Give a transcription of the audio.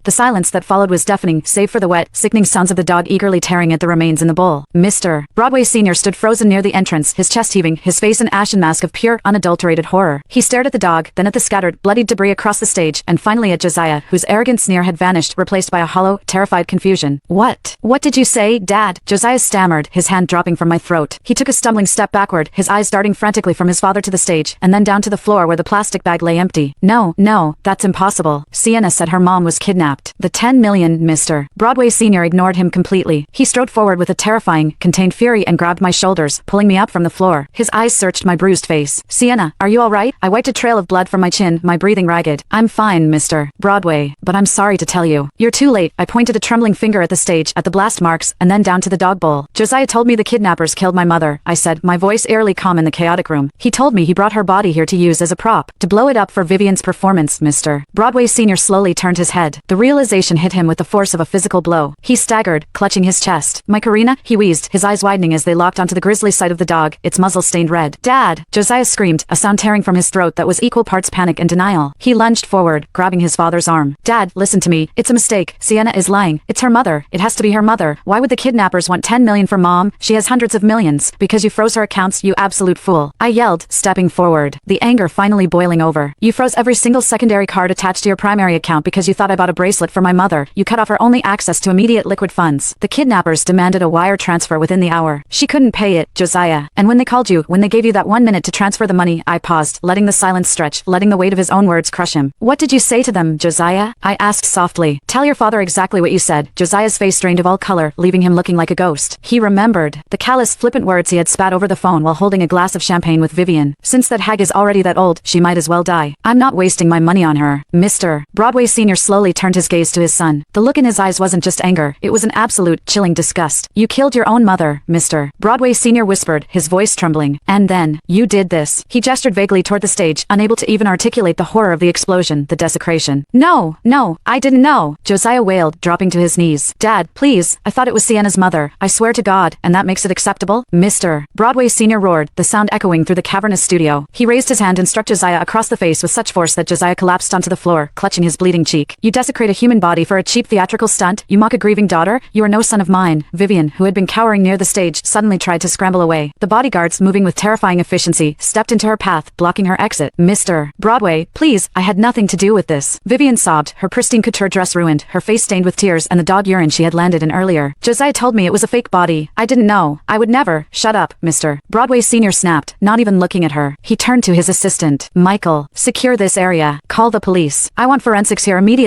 The silence that followed was deafening, save for the wet, sickening sounds of the dog eagerly tearing at the remains in the bowl. Mr. Broadway Sr. stood frozen near the entrance, his chest heaving, his face an ashen mask of pure, unadulterated horror. He stared at the dog, then at the scattered, bloodied debris across the stage, and finally at Josiah, whose arrogant sneer had vanished, replaced by a hollow, terrified confusion. What did you say, Dad? Josiah stammered, his hand dropping from my throat. He took a stumbling step backward, his eyes darting frantically from his father to the stage, and then down to the floor where the plastic bag lay empty. No, that's impossible. Sienna said her mom was kidnapped. The 10 million, Mr. Broadway Sr. ignored him completely. He strode forward with a terrifying, contained fury and grabbed my shoulders, pulling me up from the floor. His eyes searched my bruised face. Sienna, are you all right? I wiped a trail of blood from my chin, my breathing ragged. I'm fine, Mr. Broadway, but I'm sorry to tell you. You're too late. I pointed a trembling finger at the stage, at the blast marks, and then down to the dog bowl. Josiah told me the kidnappers killed my mother, I said, my voice eerily calm in the chaotic room. He told me he brought her body here to use as a prop, to blow it up for Vivian's performance, Mr. Broadway Sr. slowly turned his head. The realization hit him with the force of a physical blow. He staggered, clutching his chest. My Karina, he wheezed, his eyes widening as they locked onto the grisly sight of the dog, its muzzle stained red. Dad! Josiah screamed, a sound tearing from his throat that was equal parts panic and denial. He lunged forward, grabbing his father's arm. Dad, listen to me. It's a mistake. Sienna is lying. It's her mother. It has to be her mother. Why would the kidnappers want 10 million for mom? She has hundreds of millions. Because you froze her accounts, you absolute fool. I yelled, stepping forward, the anger finally boiling over. You froze every single secondary card attached to your primary account because you thought I bought a bracelet for my mother. You cut off her only access to immediate liquid funds. The kidnappers demanded a wire transfer within the hour. She couldn't pay it, Josiah. And when they called you, when they gave you that 1 minute to transfer the money, I paused, letting the silence stretch, letting the weight of his own words crush him. What did you say to them, Josiah? I asked softly. Tell your father exactly what you said. Josiah's face drained of all color, leaving him looking like a ghost. He remembered the callous, flippant words he had spat over the phone while holding a glass of champagne with Vivian. Since that hag is already that old, she might as well die. I'm not wasting my money on her. Mr. Broadway Sr. slowly turned his gaze to his son. The look in his eyes wasn't just anger, it was an absolute, chilling disgust. You killed your own mother, Mr. Broadway Sr. whispered, his voice trembling. And then, you did this. He gestured vaguely toward the stage, unable to even articulate the horror of the explosion, the desecration. No, I didn't know. Josiah wailed, dropping to his knees. Dad, please, I thought it was Sienna's mother. I swear to God, and that makes it acceptable? Mr. Broadway Sr. roared, the sound echoing through the cavernous studio. He raised his hand and struck Josiah across the face with such force that Josiah collapsed onto the floor, clutching his bleeding cheek. You desecrate a human body for a cheap theatrical stunt? You mock a grieving daughter? You are no son of mine. Vivian, who had been cowering near the stage, suddenly tried to scramble away. The bodyguards, moving with terrifying efficiency, stepped into her path, blocking her exit. Mr. Broadway, please, I had nothing to do with this. Vivian sobbed, her pristine couture dress ruined, her face stained with tears and the dog urine she had landed in earlier. Josiah told me it was a fake body. I didn't know. I would never. Shut up, Mr. Broadway Sr. snapped, not even looking at her. He turned to his assistant. Michael, secure this area. Call the police. I want forensics here immediately.